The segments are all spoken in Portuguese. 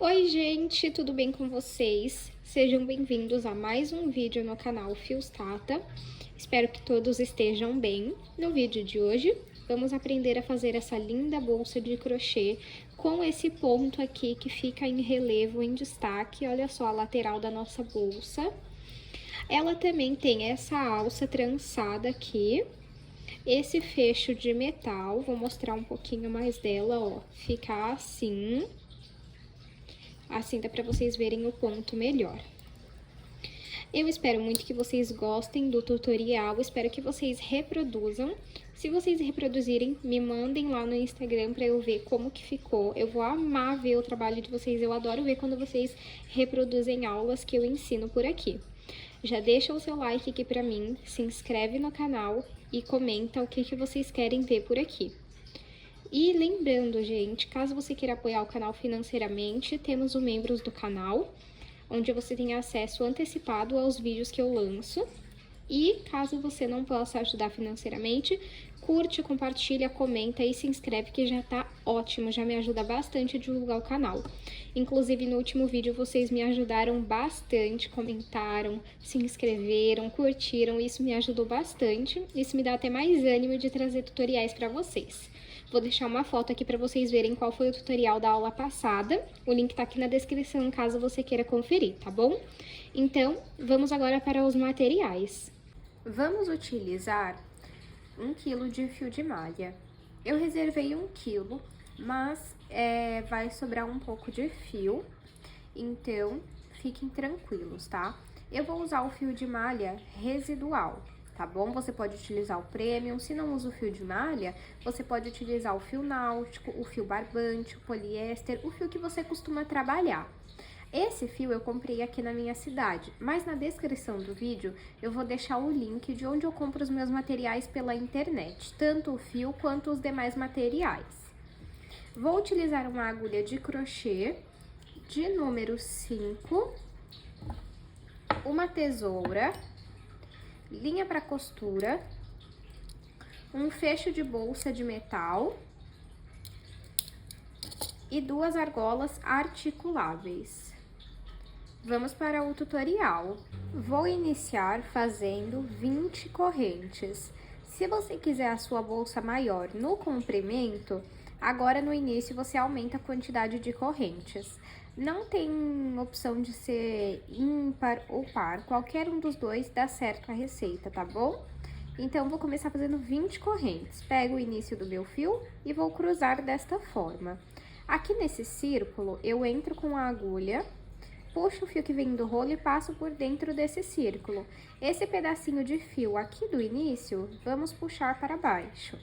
Oi gente, tudo bem com vocês? Sejam bem-vindos a mais um vídeo no canal Fios Tata. Espero que todos estejam bem. No vídeo de hoje, vamos aprender a fazer essa linda bolsa de crochê com esse ponto aqui que fica em relevo, em destaque. Olha só a lateral da nossa bolsa. Ela também tem essa alça trançada aqui. Esse fecho de metal, vou mostrar um pouquinho mais dela, ó. Fica assim. Assim dá pra vocês verem o ponto melhor. Eu espero muito que vocês gostem do tutorial, espero que vocês reproduzam. Se vocês reproduzirem, me mandem lá no Instagram pra eu ver como que ficou. Eu vou amar ver o trabalho de vocês, eu adoro ver quando vocês reproduzem aulas que eu ensino por aqui. Já deixa o seu like aqui pra mim, se inscreve no canal e comenta o que vocês querem ver por aqui. E lembrando, gente, caso você queira apoiar o canal financeiramente, temos o Membros do canal, onde você tem acesso antecipado aos vídeos que eu lanço. E caso você não possa ajudar financeiramente, curte, compartilha, comenta e se inscreve que já tá ótimo, já me ajuda bastante a divulgar o canal. Inclusive no último vídeo vocês me ajudaram bastante, comentaram, se inscreveram, curtiram, isso me ajudou bastante, isso me dá até mais ânimo de trazer tutoriais pra vocês. Vou deixar uma foto aqui para vocês verem qual foi o tutorial da aula passada. O link tá aqui na descrição, caso você queira conferir, tá bom? Então, vamos agora para os materiais. Vamos utilizar 1 kg de fio de malha. Eu reservei 1 kg, mas vai sobrar um pouco de fio, então fiquem tranquilos, tá? Eu vou usar o fio de malha residual, tá bom? Você pode utilizar o premium, se não usa o fio de malha, você pode utilizar o fio náutico, o fio barbante, o poliéster, o fio que você costuma trabalhar. Esse fio eu comprei aqui na minha cidade, mas na descrição do vídeo eu vou deixar o link de onde eu compro os meus materiais pela internet, tanto o fio quanto os demais materiais. Vou utilizar uma agulha de crochê de número 5, uma tesoura, linha para costura, um fecho de bolsa de metal e 2 argolas articuláveis. Vamos para o tutorial. Vou iniciar fazendo 20 correntes. Se você quiser a sua bolsa maior no comprimento, agora no início você aumenta a quantidade de correntes. Não tem opção de ser ímpar ou par, qualquer um dos dois dá certo a receita, tá bom? Então, vou começar fazendo 20 correntes. Pego o início do meu fio e vou cruzar desta forma. Aqui nesse círculo, eu entro com a agulha, puxo o fio que vem do rolo e passo por dentro desse círculo. Esse pedacinho de fio aqui do início, vamos puxar para baixo.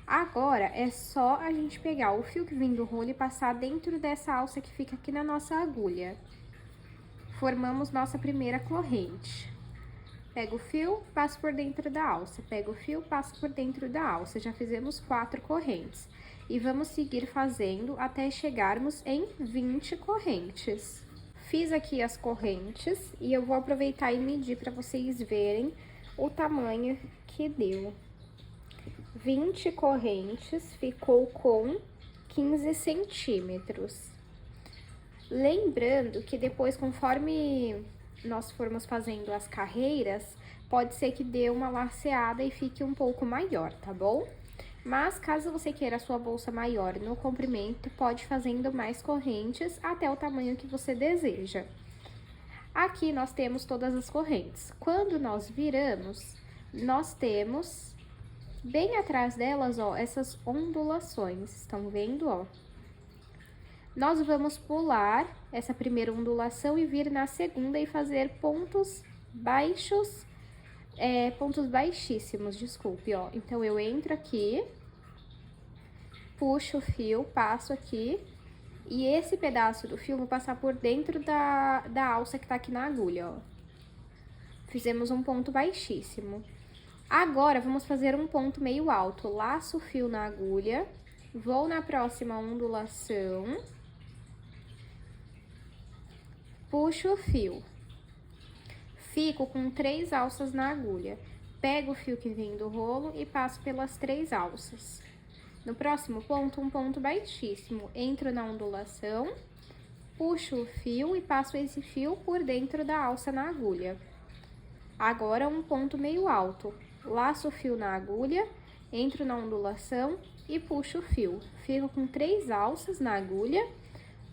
Agora, é só a gente pegar o fio que vem do rolo e passar dentro dessa alça que fica aqui na nossa agulha. Formamos nossa primeira corrente. Pego o fio, passo por dentro da alça. Pego o fio, passo por dentro da alça. Já fizemos 4 correntes. E vamos seguir fazendo até chegarmos em 20 correntes. Fiz aqui as correntes e eu vou aproveitar e medir para vocês verem o tamanho que deu. 20 correntes ficou com 15 centímetros. Lembrando que depois, conforme nós formos fazendo as carreiras, pode ser que dê uma laceada e fique um pouco maior, tá bom? Mas, caso você queira a sua bolsa maior no comprimento, pode ir fazendo mais correntes até o tamanho que você deseja. Aqui nós temos todas as correntes. Quando nós viramos, nós temos bem atrás delas, ó, essas ondulações. Estão vendo, ó? Nós vamos pular essa primeira ondulação e vir na segunda e fazer pontos baixos, pontos baixíssimos, desculpe, ó. Então, eu entro aqui, puxo o fio, passo aqui, e esse pedaço do fio vou passar por dentro da alça que tá aqui na agulha, ó. Fizemos um ponto baixíssimo. Agora, vamos fazer um ponto meio alto. Laço o fio na agulha, vou na próxima ondulação, puxo o fio. Fico com 3 alças na agulha. Pego o fio que vem do rolo e passo pelas 3 alças. No próximo ponto, um ponto baixíssimo. Entro na ondulação, puxo o fio e passo esse fio por dentro da alça na agulha. Agora, um ponto meio alto. Laço o fio na agulha, entro na ondulação e puxo o fio. Fico com 3 alças na agulha,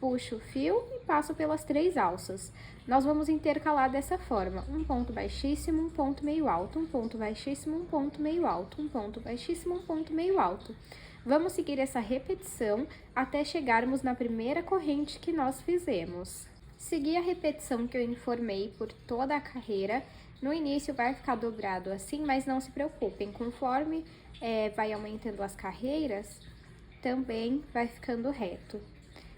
puxo o fio e passo pelas 3 alças. Nós vamos intercalar dessa forma: um ponto baixíssimo, um ponto meio alto, um ponto baixíssimo, um ponto meio alto, um ponto baixíssimo, um ponto meio alto. Vamos seguir essa repetição até chegarmos na primeira corrente que nós fizemos. Segui a repetição que eu informei por toda a carreira. No início vai ficar dobrado assim, mas não se preocupem, conforme vai aumentando as carreiras, também vai ficando reto.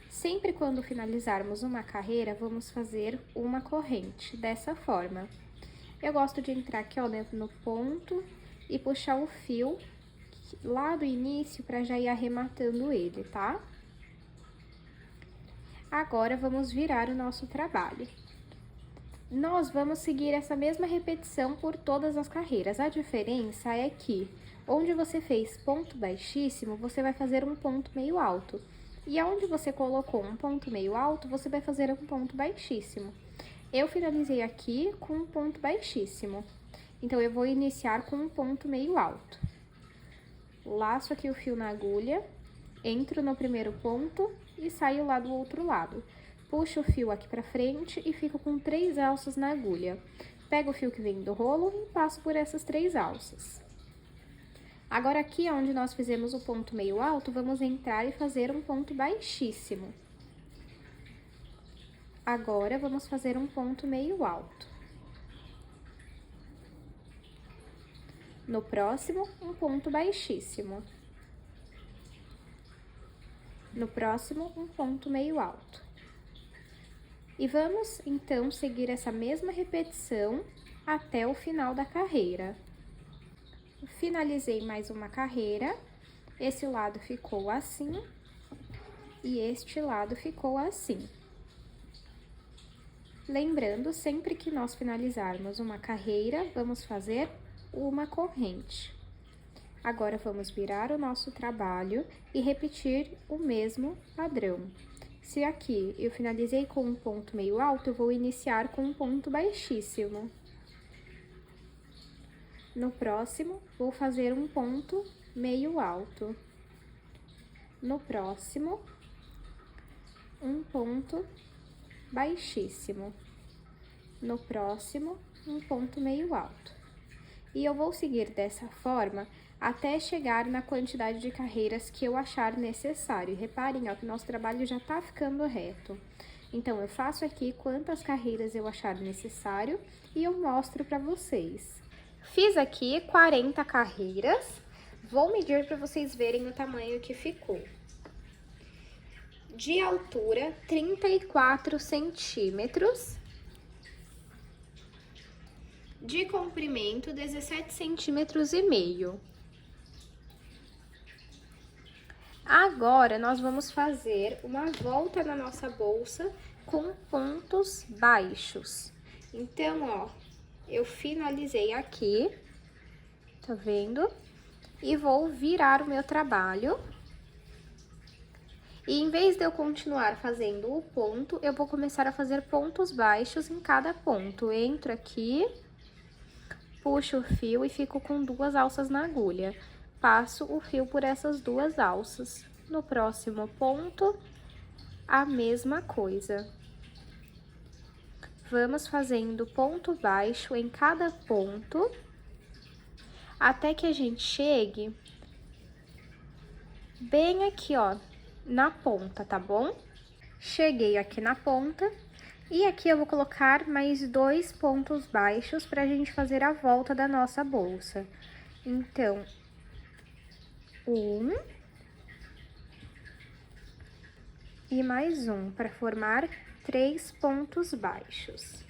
Sempre quando finalizarmos uma carreira, vamos fazer uma corrente, dessa forma. Eu gosto de entrar aqui, ó, dentro no ponto e puxar o fio lá do início para já ir arrematando ele, tá? Agora, vamos virar o nosso trabalho. Nós vamos seguir essa mesma repetição por todas as carreiras. A diferença é que, onde você fez ponto baixíssimo, você vai fazer um ponto meio alto. E aonde você colocou um ponto meio alto, você vai fazer um ponto baixíssimo. Eu finalizei aqui com um ponto baixíssimo. Então, eu vou iniciar com um ponto meio alto. Laço aqui o fio na agulha, entro no primeiro ponto e saio lá do outro lado. Puxo o fio aqui pra frente e fico com 3 alças na agulha. Pego o fio que vem do rolo e passo por essas 3 alças. Agora, aqui onde nós fizemos o ponto meio alto, vamos entrar e fazer um ponto baixíssimo. Agora, vamos fazer um ponto meio alto. No próximo, um ponto baixíssimo. No próximo, um ponto meio alto. E vamos, então, seguir essa mesma repetição até o final da carreira. Finalizei mais uma carreira, esse lado ficou assim e este lado ficou assim. Lembrando, sempre que nós finalizarmos uma carreira, vamos fazer uma corrente. Agora, vamos virar o nosso trabalho e repetir o mesmo padrão. Se aqui eu finalizei com um ponto meio alto, eu vou iniciar com um ponto baixíssimo. No próximo, vou fazer um ponto meio alto. No próximo, um ponto baixíssimo. No próximo, um ponto meio alto. E eu vou seguir dessa forma até chegar na quantidade de carreiras que eu achar necessário. Reparem, ó, que nosso trabalho já tá ficando reto. Então, eu faço aqui quantas carreiras eu achar necessário e eu mostro pra vocês. Fiz aqui 40 carreiras. Vou medir pra vocês verem o tamanho que ficou. De altura, 34 centímetros. De comprimento, 17 centímetros e meio. Agora, nós vamos fazer uma volta na nossa bolsa com pontos baixos. Então, ó, eu finalizei aqui, tá vendo? E vou virar o meu trabalho. E em vez de eu continuar fazendo o ponto, eu vou começar a fazer pontos baixos em cada ponto. Entro aqui, puxo o fio e fico com 2 alças na agulha. Passo o fio por essas 2 alças. No próximo ponto, a mesma coisa. Vamos fazendo ponto baixo em cada ponto, até que a gente chegue bem aqui, ó, na ponta, tá bom? Cheguei aqui na ponta, e aqui eu vou colocar mais 2 pontos baixos pra gente fazer a volta da nossa bolsa. Então, 1 e mais um, para formar 3 pontos baixos.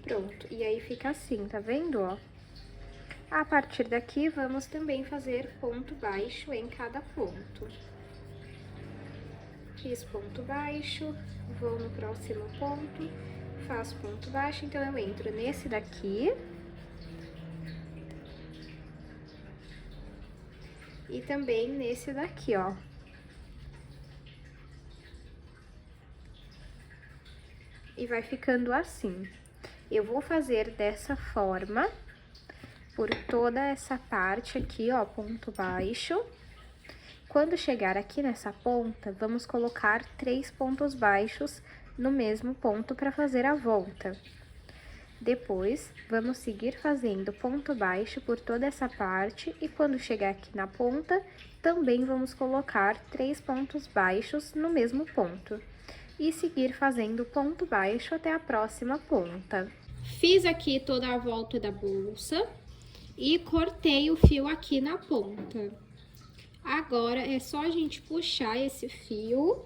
Pronto, e aí fica assim, tá vendo, ó? A partir daqui, vamos também fazer ponto baixo em cada ponto. Fiz ponto baixo, vou no próximo ponto, faço ponto baixo, então eu entro nesse daqui. E também nesse daqui, ó. E vai ficando assim. Eu vou fazer dessa forma por toda essa parte aqui, ó, ponto baixo. Quando chegar aqui nessa ponta, vamos colocar 3 pontos baixos no mesmo ponto para fazer a volta. Depois, vamos seguir fazendo ponto baixo por toda essa parte e quando chegar aqui na ponta, também vamos colocar 3 pontos baixos no mesmo ponto. E seguir fazendo ponto baixo até a próxima ponta. Fiz aqui toda a volta da bolsa e cortei o fio aqui na ponta. Agora, é só a gente puxar esse fio,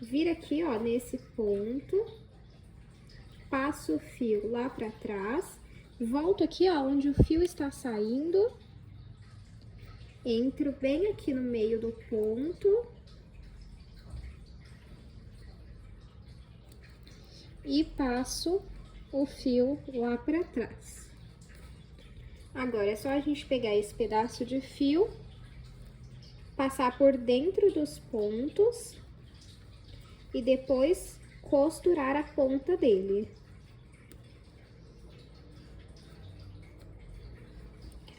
vir aqui, ó, nesse ponto, passo o fio lá pra trás, volto aqui, ó, onde o fio está saindo, entro bem aqui no meio do ponto e passo o fio lá pra trás. Agora, é só a gente pegar esse pedaço de fio, passar por dentro dos pontos e depois costurar a ponta dele.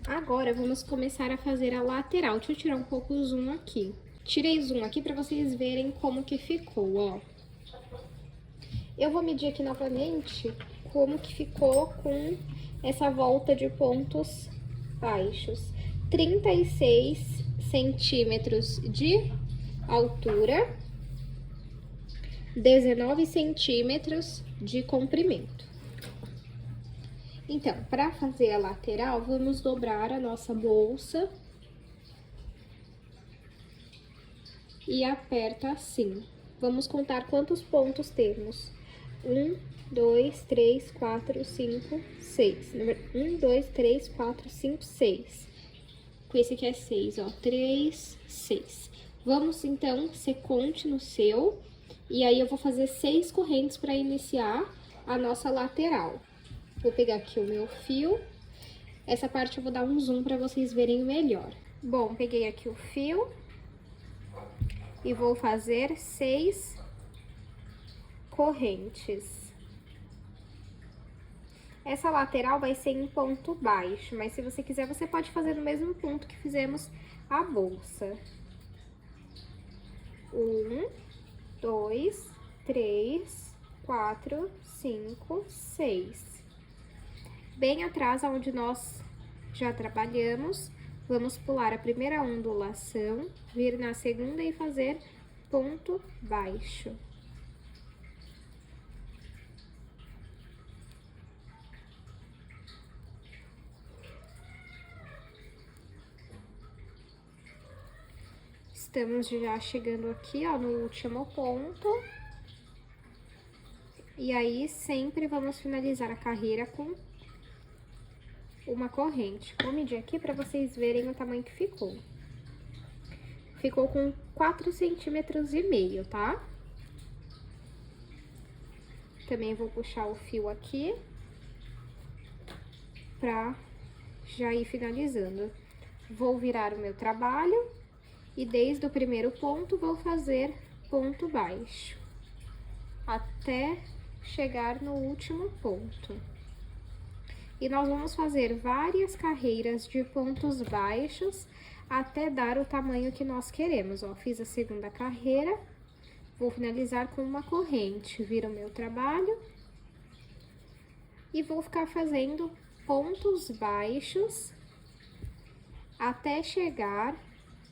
Agora, vamos começar a fazer a lateral. Deixa eu tirar um pouco o zoom aqui. Tirei zoom aqui para vocês verem como que ficou, ó. Eu vou medir aqui novamente como que ficou com essa volta de pontos baixos. 36 centímetros de altura, 19 centímetros de comprimento. Então, para fazer a lateral, vamos dobrar a nossa bolsa e aperta assim. Vamos contar quantos pontos temos. 1, 2, 3, 4, 5, 6. 1, 2, 3, 4, 5, 6. Com esse aqui é 6, ó. 3, 6. Vamos, então, você conte no seu. E aí, eu vou fazer 6 correntes para iniciar a nossa lateral. Vou pegar aqui o meu fio. Essa parte eu vou dar um zoom para vocês verem melhor. Bom, peguei aqui o fio. E vou fazer 6 correntes. Essa lateral vai ser em ponto baixo, mas se você quiser, você pode fazer no mesmo ponto que fizemos a bolsa. 1, 2, 3, 4, 5, 6. Bem atrás, onde nós já trabalhamos, vamos pular a primeira ondulação, vir na segunda e fazer ponto baixo. Estamos já chegando aqui, ó, no último ponto. E aí, sempre vamos finalizar a carreira com uma corrente. Vou medir aqui para vocês verem o tamanho que ficou. Ficou com 4,5 centímetros, tá? Também vou puxar o fio aqui pra já ir finalizando. Vou virar o meu trabalho e desde o primeiro ponto vou fazer ponto baixo até chegar no último ponto. E nós vamos fazer várias carreiras de pontos baixos até dar o tamanho que nós queremos, ó. Fiz a segunda carreira, vou finalizar com uma corrente, viro o meu trabalho e vou ficar fazendo pontos baixos até chegar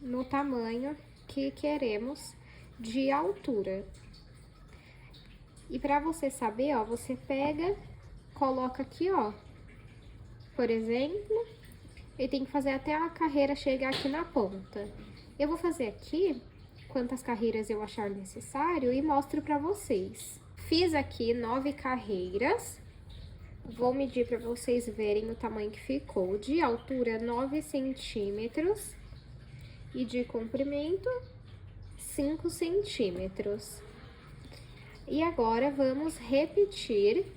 no tamanho que queremos de altura. E para você saber, ó, você pega, coloca aqui, ó, por exemplo, e tem que fazer até a carreira chegar aqui na ponta. Eu vou fazer aqui quantas carreiras eu achar necessário e mostro para vocês. Fiz aqui 9 carreiras. Vou medir para vocês verem o tamanho que ficou. De altura, 9 centímetros. E de comprimento, 5 centímetros. E agora, vamos repetir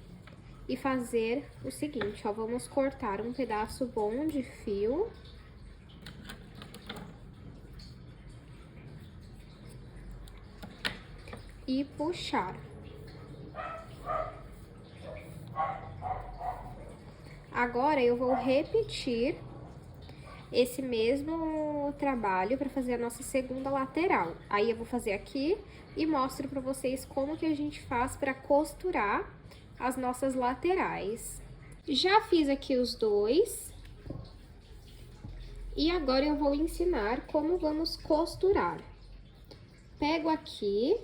e fazer o seguinte, ó. Vamos cortar um pedaço bom de fio. e puxar. Agora, eu vou repetir esse mesmo trabalho para fazer a nossa segunda lateral. Aí, eu vou fazer aqui e mostro para vocês como que a gente faz para costurar as nossas laterais. Já fiz aqui os dois. E agora eu vou ensinar como vamos costurar. Pego aqui,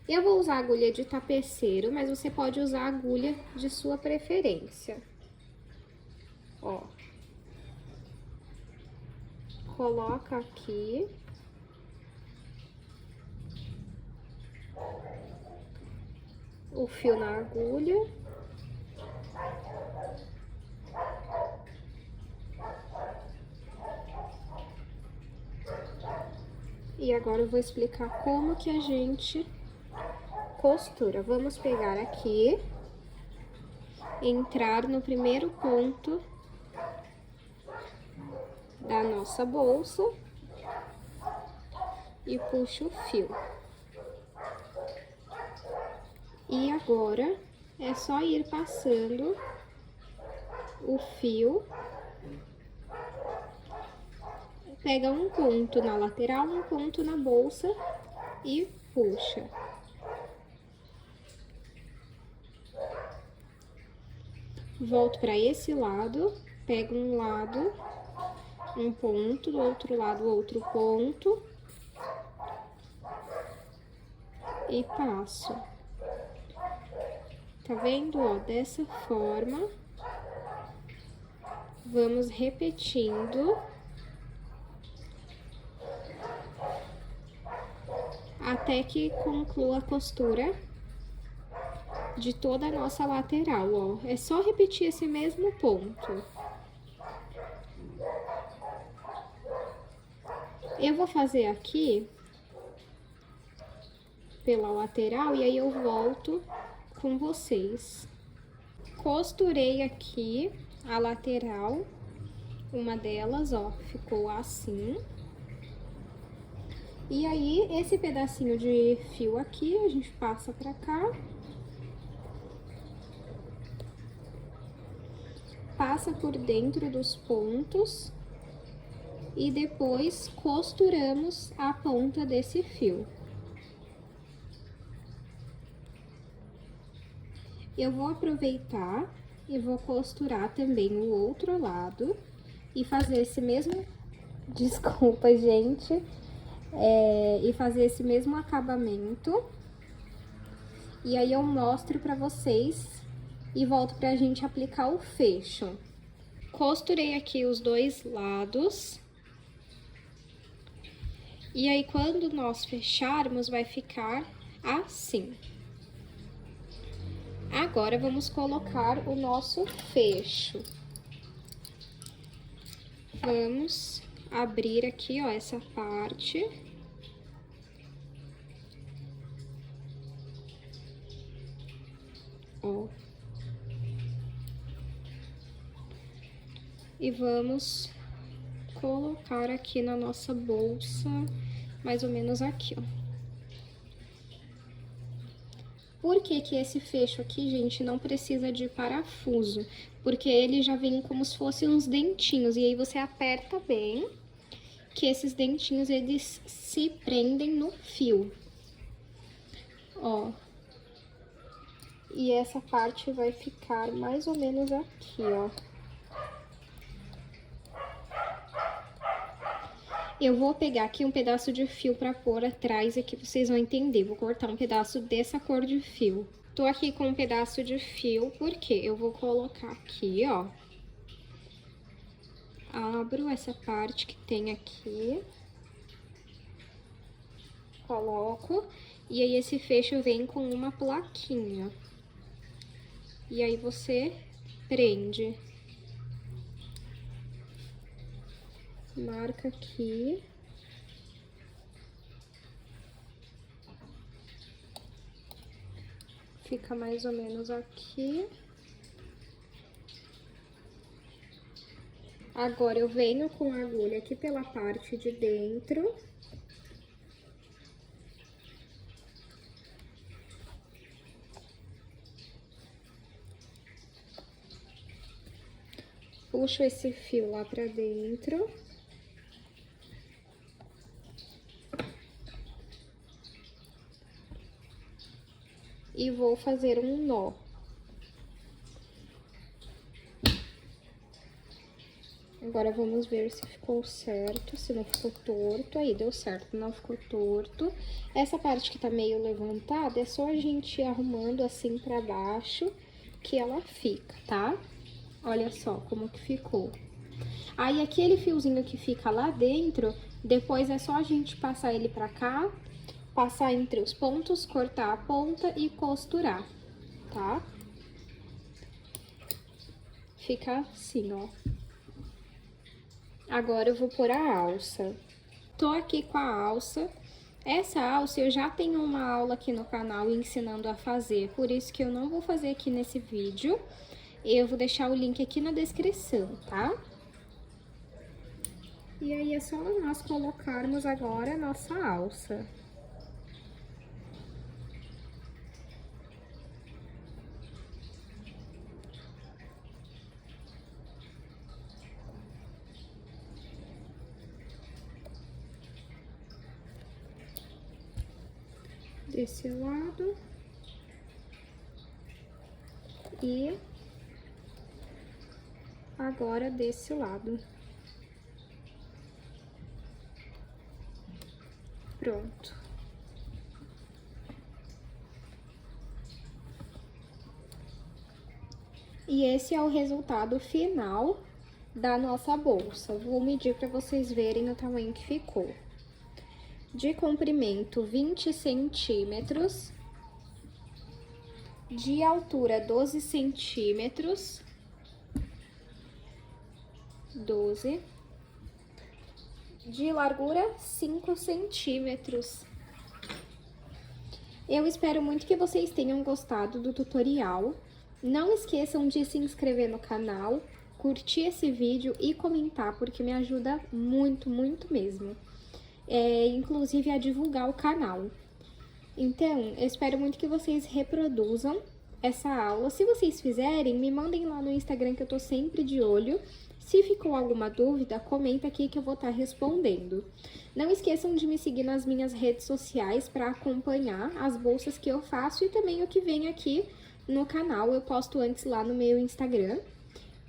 eu vou usar agulha de tapeceiro, mas você pode usar a agulha de sua preferência. Ó. Coloca aqui. O fio na agulha. E agora eu vou explicar como que a gente costura. Vamos pegar aqui, entrar no primeiro ponto da nossa bolsa e puxa o fio. E agora é só ir passando o fio. Pega um ponto na lateral, um ponto na bolsa e puxa. Volto para esse lado, pego um lado, um ponto, do outro lado, outro ponto. E passo. Tá vendo, ó? Dessa forma. Vamos repetindo. Até que conclua a costura de toda a nossa lateral, ó. É só repetir esse mesmo ponto. Eu vou fazer aqui pela lateral e aí eu volto com vocês. Costurei aqui a lateral, uma delas, ó, ficou assim. E aí, esse pedacinho de fio aqui, a gente passa pra cá. Passa por dentro dos pontos. E depois costuramos a ponta desse fio. Eu vou aproveitar e vou costurar também o outro lado. E fazer esse mesmo... Desculpa, gente... e fazer esse mesmo acabamento. E aí eu mostro pra vocês e volto pra gente aplicar o fecho. Costurei aqui os dois lados. E aí, quando nós fecharmos, vai ficar assim. Agora, vamos colocar o nosso fecho. Vamos abrir aqui, ó, essa parte. Ó. E vamos colocar aqui na nossa bolsa, mais ou menos aqui, ó. Por que que esse fecho aqui, gente, não precisa de parafuso? Porque ele já vem como se fossem uns dentinhos, e aí você aperta bem, que esses dentinhos, eles se prendem no fio. Ó. E essa parte vai ficar mais ou menos aqui, ó. Eu vou pegar aqui um pedaço de fio pra pôr atrás, aqui vocês vão entender. Vou cortar um pedaço dessa cor de fio. Tô aqui com um pedaço de fio, porque eu vou colocar aqui, ó. Abro essa parte que tem aqui. Coloco. E aí, esse fecho vem com uma plaquinha. E aí, você prende. Marca aqui. Fica mais ou menos aqui. Agora, eu venho com a agulha aqui pela parte de dentro. Puxo esse fio lá pra dentro. E vou fazer um nó. Agora, vamos ver se ficou certo, se não ficou torto. Aí, deu certo, não ficou torto. Essa parte que tá meio levantada, é só a gente ir arrumando assim pra baixo que ela fica, tá? Olha só como que ficou. Aí, aquele fiozinho que fica lá dentro, depois é só a gente passar ele pra cá, passar entre os pontos, cortar a ponta e costurar, tá? Fica assim, ó. Agora, eu vou pôr a alça. Tô aqui com a alça. Essa alça eu já tenho uma aula aqui no canal ensinando a fazer, por isso que eu não vou fazer aqui nesse vídeo. Eu vou deixar o link aqui na descrição, tá? E aí, é só nós colocarmos agora a nossa alça. Desse lado. E agora desse lado. Pronto. E esse é o resultado final da nossa bolsa. Vou medir para vocês verem o tamanho que ficou. De comprimento, 20 centímetros. De altura, 12 centímetros. 12. De largura, 5 centímetros. Eu espero muito que vocês tenham gostado do tutorial. Não esqueçam de se inscrever no canal, curtir esse vídeo e comentar, porque me ajuda muito, muito mesmo. Inclusive a divulgar o canal. Então, eu espero muito que vocês reproduzam essa aula. Se vocês fizerem, me mandem lá no Instagram que eu tô sempre de olho. Se ficou alguma dúvida, comenta aqui que eu vou estar respondendo. Não esqueçam de me seguir nas minhas redes sociais para acompanhar as bolsas que eu faço e também o que vem aqui no canal. Eu posto antes lá no meu Instagram.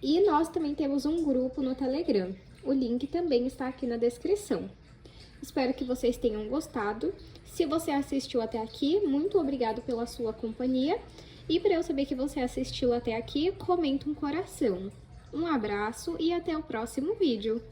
E nós também temos um grupo no Telegram. O link também está aqui na descrição. Espero que vocês tenham gostado. Se você assistiu até aqui, muito obrigado pela sua companhia. E para eu saber que você assistiu até aqui, comenta um coração. Um abraço e até o próximo vídeo.